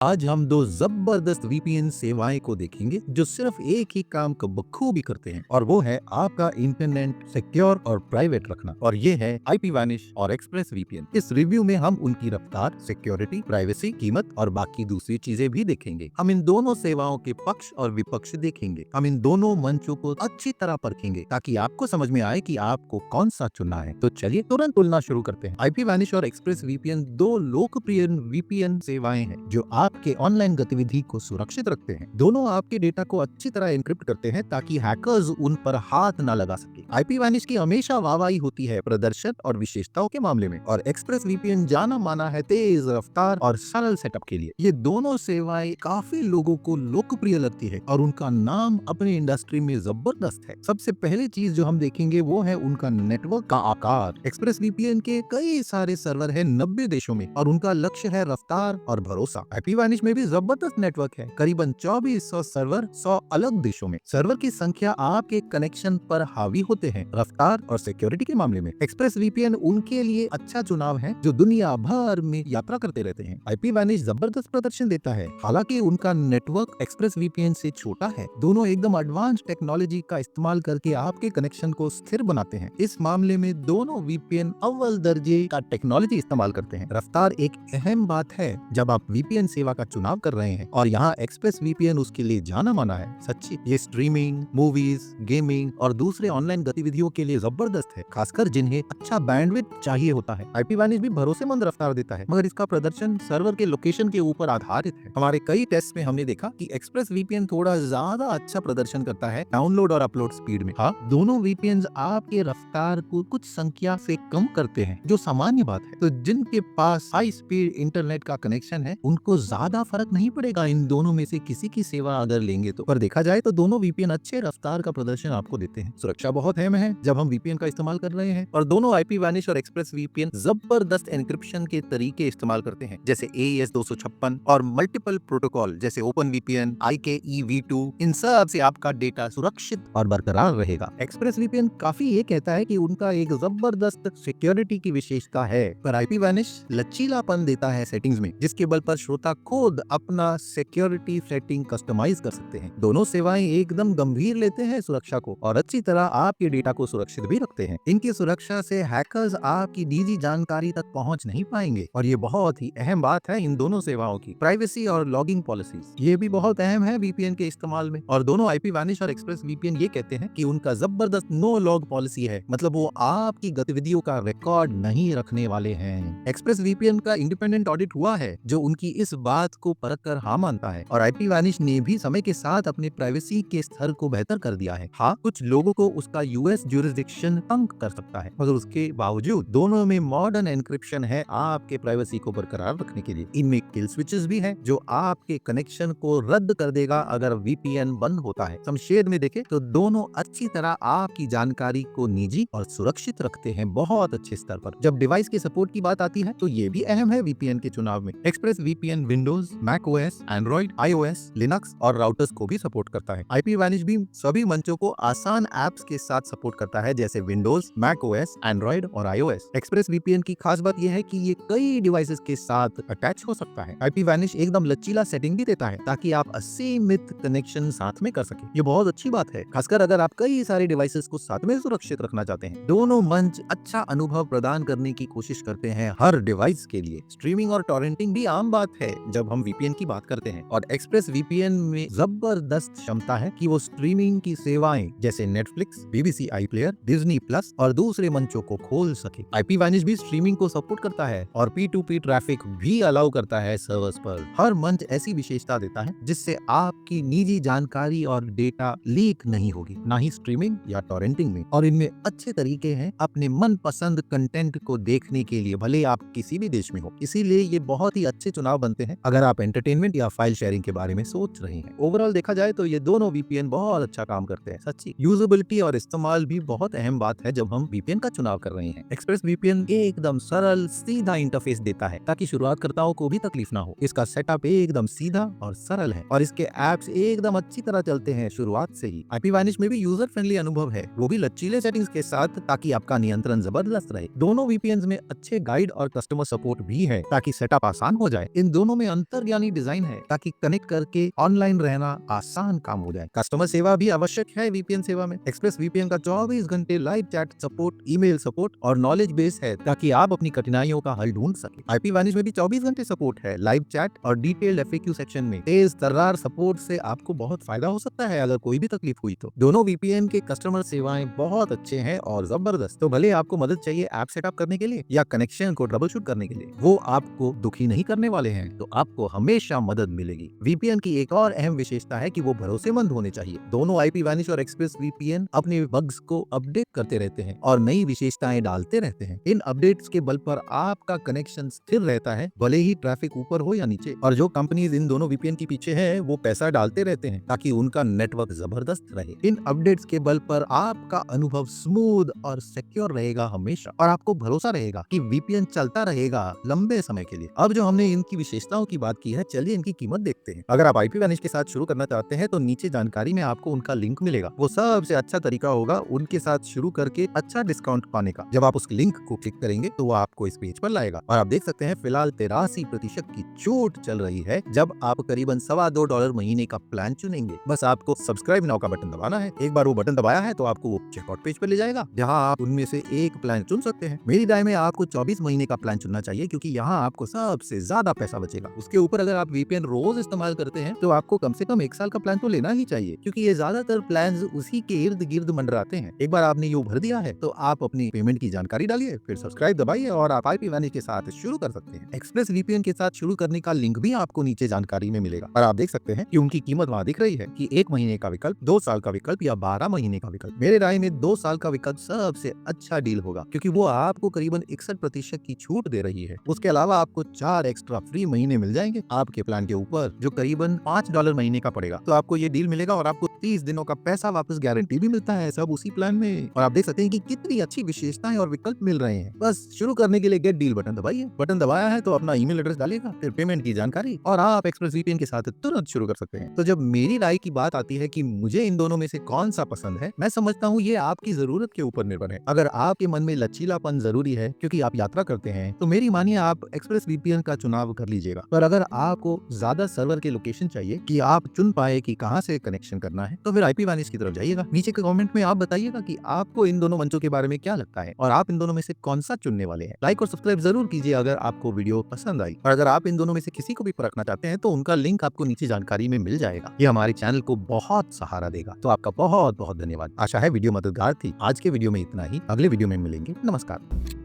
आज हम दो जबरदस्त वीपीएन सेवाएं को देखेंगे जो सिर्फ एक ही काम को बखूबी करते हैं और वो है आपका इंटरनेट सिक्योर और प्राइवेट रखना। और ये है आईपी वैनिश और एक्सप्रेस वीपीएन। इस रिव्यू में हम उनकी रफ्तार, सिक्योरिटी, प्राइवेसी, कीमत और बाकी दूसरी चीजें भी देखेंगे। हम इन दोनों सेवाओं के पक्ष और विपक्ष देखेंगे। हम इन दोनों मंचों को अच्छी तरह परखेंगे ताकि आपको समझ में आए कि आपको कौन सा चुनना है। तो चलिए तुरंत तुलना शुरू करते हैं। आईपी वैनिश और एक्सप्रेस वीपीएन दो लोकप्रिय वीपीएन सेवाएं हैं जो आपके ऑनलाइन गतिविधि को सुरक्षित रखते हैं। दोनों आपके डेटा को अच्छी तरह एन्क्रिप्ट करते हैं ताकि हैकर्स उन पर हाथ न लगा सके। आईपी वैनिश की हमेशा वाहवाही होती है प्रदर्शन और विशेषताओं के मामले में, और एक्सप्रेस वीपीएन जाना माना है तेज रफ्तार और सरल सेटअप के लिए। ये दोनों सेवाएं काफी लोगों को लोकप्रिय लगती है और उनका नाम अपनी इंडस्ट्री में जबरदस्त है। सबसे पहली चीज जो हम देखेंगे वो है उनका नेटवर्क का आकार। एक्सप्रेस वीपीएन के कई सारे सर्वर है 90 देशों में और उनका लक्ष्य है रफ्तार और भरोसा। आईपी वैनिश में भी जबरदस्त नेटवर्क है, करीबन 2400 सर्वर 100 अलग देशों में। सर्वर की संख्या आपके कनेक्शन पर हावी होते हैं। रफ्तार और सिक्योरिटी के मामले में एक्सप्रेस वीपीएन उनके लिए अच्छा चुनाव है जो दुनिया भर में यात्रा करते रहते हैं। आईपी वैनिश जबरदस्त प्रदर्शन देता है, हालांकि उनका नेटवर्क एक्सप्रेस वीपीएन से छोटा है। दोनों एकदम एडवांस टेक्नोलॉजी का इस्तेमाल करके आपके कनेक्शन को स्थिर बनाते हैं। इस मामले में दोनों वीपीएन अव्वल दर्जे का टेक्नोलॉजी इस्तेमाल करते हैं। रफ्तार एक अहम बात है जब आप वीपीएन सेवा का चुनाव कर रहे हैं, और यहाँ एक्सप्रेस वीपीएन उसके लिए जाना माना है। सच्ची ये स्ट्रीमिंग, मूवीज, गेमिंग और दूसरे ऑनलाइन गतिविधियों के लिए जबरदस्त है, खासकर जिन्हें अच्छा बैंडविड्थ चाहिए होता है। आईपी वैनिश भी भरोसेमंद रफ्तार देता है, मगर इसका प्रदर्शन सर्वर के लोकेशन के ऊपर आधारित है। हमारे कई टेस्ट में हमने देखा कि एक्सप्रेस वीपीएन थोड़ा ज्यादा अच्छा प्रदर्शन करता है डाउनलोड और अपलोड स्पीड में। हाँ, दोनों वीपीएन आपके रफ्तार को कुछ संख्या से कम करते हैं, जो सामान्य बात है। तो जिनके पास हाई स्पीड इंटरनेट का कनेक्शन है उनको ज्यादा फर्क नहीं पड़ेगा इन दोनों में से किसी की सेवा अगर लेंगे तो। पर देखा जाए तो दोनों वीपीएन अच्छे रफ्तार का प्रदर्शन आपको देते हैं। सुरक्षा बहुत अहम है जब हम वीपीएन का इस्तेमाल कर रहे हैं, और दोनों आईपी वैनिश और एक्सप्रेस वीपीएन जबरदस्त एन्क्रिप्शन के तरीके इस्तेमाल करते हैं, जैसे AES 256 और मल्टीपल प्रोटोकॉल जैसे ओपन वीपीएन, IKEv2। इन सब से आपका डेटा सुरक्षित और बरकरार रहेगा। एक्सप्रेस वीपीएन काफी ये कहता है कि उनका एक जबरदस्त सिक्योरिटी की विशेषता है, पर आईपी वैनिश लचीलापन देता है सेटिंग्स में, जिसके बल पर श्रोता खुद अपना सिक्योरिटी सेटिंग कस्टमाइज कर सकते हैं। दोनों सेवाएं एकदम गंभीर लेते हैं सुरक्षा को और अच्छी तरह आपके डेटा को सुरक्षित भी रखते हैं। इनकी सुरक्षा से हैकर्स आपकी निजी जानकारी तक पहुंच नहीं पाएंगे, और ये बहुत ही अहम बात है इन दोनों सेवाओं की। प्राइवेसी और लॉगिंग पॉलिसीज ये भी बहुत अहम है वीपीएन के इस्तेमाल में, और दोनों आईपी वैनिश और एक्सप्रेस वीपीएन ये कहते हैं कि उनका जबरदस्त नो लॉग पॉलिसी है, मतलब वो आपकी गतिविधियों का रिकॉर्ड नहीं रखने वाले हैं। एक्सप्रेस वीपीएन का इंडिपेंडेंट ऑडिट हुआ है जो उनकी इस बात को परख कर हाँ मानता है, और आईपी वैनिश ने भी समय के साथ अपने प्राइवेसी के स्तर को बेहतर कर दिया है। हाँ, कुछ लोगों को उसका यूएस ज्यूरिसडिक्शन तंग कर सकता है, मगर उसके बावजूद दोनों में मॉडर्न एन्क्रिप्शन है आपके प्राइवेसी को बरकरार रखने के लिए। इनमें किल स्विचेस भी हैं जो आपके कनेक्शन को रद्द कर देगा अगर वीपीएन बंद होता है। संक्षेप में देखें तो दोनों अच्छी तरह आपकी जानकारी को निजी और सुरक्षित रखते हैं, बहुत अच्छे स्तर पर। जब डिवाइस के सपोर्ट की बात आती है तो ये भी अहम है वीपीएन के चुनाव में। Express VPN Windows, Mac OS, Android, iOS, Linux और राउटर्स को भी सपोर्ट करता है। आईपी वैनिश भी सभी मंचों को आसान एप्स के साथ सपोर्ट करता है, जैसे विंडोज, मैक ओएस, एंड्रॉइड और iOS। एक्सप्रेस वीपीएन की खास बात यह है कि ये कई डिवाइसेस के साथ अटैच हो सकता है। आईपी वैनिश एकदम लचीला सेटिंग भी देता है ताकि आप असीमित कनेक्शन साथ में कर सके। ये बहुत अच्छी बात है, खासकर अगर आप कई सारे डिवाइसेस को साथ में सुरक्षित रखना चाहते हैं। दोनों मंच अच्छा अनुभव प्रदान करने की कोशिश करते हैं हर डिवाइस के लिए। स्ट्रीमिंग और टॉरेंटिंग भी आम बात है जब हम वीपीएन की बात करते हैं, और एक्सप्रेस वीपीएन में जबरदस्त क्षमता है कि वो स्ट्रीमिंग की सेवाएं जैसे Netflix, BBC iPlayer, Disney plus और दूसरे मंचों को खोल सके। आईपी वैनिश भी स्ट्रीमिंग को सपोर्ट करता है और P2P ट्रैफिक भी अलाउ करता है सर्वर्स पर। हर मंच ऐसी विशेषता देता है जिससे आपकी निजी जानकारी और डेटा लीक नहीं होगी, ना ही स्ट्रीमिंग या टॉरेंटिंग में। और इनमें अच्छे तरीके हैं अपने मनपसंद कंटेंट को देखने के लिए, भले आप किसी भी देश में हो। इसीलिए ये बहुत ही अच्छे चुनाव बनते हैं अगर आप एंटरटेनमेंट या फाइल शेयरिंग के बारे में सोच रहे हैं। ओवरऑल देखा जाए तो ये दोनों वीपीएन बहुत अच्छा काम करते हैं। सच्ची यूजेबिलिटी और इस्तेमाल भी बहुत अहम बात है जब हम वीपीएन का चुनाव कर रहे हैं। एक्सप्रेस वीपीएन एकदम सरल सीधा इंटरफेस देता है ताकि शुरुआतकर्ताओं को भी तकलीफ ना हो। इसका सेटअप एकदम सीधा और सरल है, और इसके एप्स एकदम अच्छी तरह चलते हैं शुरुआत से ही। आईपी वैनिश में भी यूजर फ्रेंडली अनुभव है, वो भी लचीले सेटिंग्स के साथ, ताकि आपका नियंत्रण जबरदस्त रहे। दोनों वीपीएन में अच्छे गाइड और कस्टमर सपोर्ट भी है ताकि सेटअप आसान हो जाए। इन दोनों में अंतर्ज्ञानी डिजाइन है ताकि कनेक्ट करके ऑनलाइन रहना आसान काम हो जाए। कस्टमर सेवा भी आवश्यक है वीपीएन सेवा में। एक्सप्रेस वीपीएन का 24 घंटे live chat support, email support और नॉलेज बेस है ताकि आप अपनी कठिनाइयों का हल ढूंढ सके। आईपी वानिश में भी 24 घंटे सपोर्ट है, लाइव चैट और डिटेल्ड एफएक्यू सेक्शन में तेज तर्रार सपोर्ट से आपको बहुत फायदा हो सकता है अगर कोई भी तकलीफ हुई तो। दोनों वीपीएन के कस्टमर सेवाएं बहुत अच्छे हैं और जबरदस्त। तो भले आपको मदद चाहिए ऐप सेटअप करने के लिए या कनेक्शन को ट्रबल शूट करने के लिए, वो आपको दुखी नहीं करने वाले हैं, तो आपको हमेशा मदद मिलेगी। वीपीएन की एक और अहम विशेषता है कि वो भरोसेमंद होने चाहिए। दोनों आईपी वानिश और एक्सप्रेस वीपीएन अपने बग्स को अपडेट करते रहते हैं और नई विशेषताएं डालते रहते हैं। इन अपडेट्स के बल पर आपका कनेक्शन स्थिर रहता है, भले ही ट्रैफिक ऊपर हो या नीचे। और जो कंपनीज इन दोनों वीपीएन के पीछे है वो पैसा डालते रहते हैं ताकि उनका नेटवर्क जबरदस्त रहे। इन अपडेट्स के बल पर आपका अनुभव स्मूथ और सिक्योर रहेगा हमेशा, और आपको भरोसा रहेगा कि वीपीएन चलता रहेगा लंबे समय के लिए। अब जो हमने इनकी विशेषताओं की बात की है, चलिए इनकी कीमत देखते हैं। अगर आप आईपी वानिश के साथ शुरू करना चाहते हैं तो नीचे जानकारी में आपको उनका लिंक मिलेगा। वो सबसे अच्छा तरीका होगा उनके साथ शुरू करके अच्छा डिस्काउंट पाने का। जब आप उस लिंक को क्लिक करेंगे तो वो आपको इस पेज पर लाएगा और आप देख सकते हैं फिलहाल 83% की छूट चल रही है जब आप करीबन $2.25 महीने का प्लान चुनेंगे। बस आपको सब्सक्राइब नाउ का बटन दबाना है। एक बार वो बटन दबाया है तो आपको वो चेकआउट पेज पर ले जाएगा जहां आप उनमें से एक प्लान चुन सकते हैं। मेरी राय में आपको 24 महीने का प्लान चुनना चाहिए क्योंकि यहाँ आपको सबसे ज्यादा पैसा बचेगा। उसके ऊपर अगर आप वीपीएन रोज इस्तेमाल करते हैं तो आपको कम से कम 1 साल का प्लान तो लेना ही चाहिए क्योंकि ये ज्यादातर प्लान उसी के इर्द गिर्द मंडराते हैं। एक बार आपने ये भर दिया है तो आप अपनी पेमेंट की जानकारी डालिए, फिर सब्सक्राइब दबाइए और आप आईपी वानिश के साथ शुरू कर सकते हैं। एक्सप्रेस वीपीएन के साथ शुरू करने का लिंक भी आपको नीचे जानकारी में मिलेगा और आप देख सकते हैं कि उनकी कीमत वहाँ दिख रही है कि 1 महीने का विकल्प, 2 साल का विकल्प या 12 महीने का विकल्प। मेरे राय में 2 साल का विकल्प सबसे अच्छा डील होगा क्योंकि वो आपको करीबन 61% की छूट दे रही है। उसके अलावा आपको 4 एक्स्ट्रा फ्री महीने मिल जाएंगे आपके प्लान के ऊपर जो करीबन $5 महीने का पड़ेगा। तो आपको ये डील मिलेगा और आपको 30 दिनों का पैसा वापस गारंटी भी मिलता है, सब उसी प्लान में। और आप देख सकते हैं कि कितनी अच्छी विशेषताएं और विकल्प मिल रहे हैं। बस शुरू करने के लिए गेट डील बटन दबाइए। बटन दबाया है तो अपना ईमेल एड्रेस डालिएगा, फिर पेमेंट की जानकारी और आप एक्सप्रेस वीपीएन के साथ तुरंत शुरू कर सकते हैं। तो जब मेरी राय की बात आती है कि मुझे इन दोनों में से कौन सा पसंद है, मैं समझता हूँ ये आपकी जरूरत के ऊपर निर्भर है। अगर आपके मन में लचीलापन जरूरी है क्योंकि आप यात्रा करते हैं तो मेरी मानिए आप एक्सप्रेस वीपीएन का चुनाव कर लीजिएगा। पर अगर आपको ज्यादा सर्वर के लोकेशन चाहिए कि आप चुन पाए कि कहां से कनेक्शन करना है तो फिर आईपी वानिश की तरफ जाइएगा। नीचे के कमेंट में आप बताइएगा कि आपको इन दोनों मंचों के बारे में क्या लगता है और आप इन दोनों में से कौन सा चुनने वाले हैं। लाइक और सब्सक्राइब जरूर कीजिए अगर आपको वीडियो पसंद आई, और अगर आप इन दोनों में से किसी को भी परखना चाहते हैं तो उनका लिंक आपको नीचे जानकारी में मिल जाएगा। ये हमारे चैनल को बहुत सहारा देगा। तो आपका बहुत बहुत धन्यवाद। आशा है वीडियो मददगार थी। आज के वीडियो में इतना ही, अगले वीडियो में मिलेंगे। नमस्कार।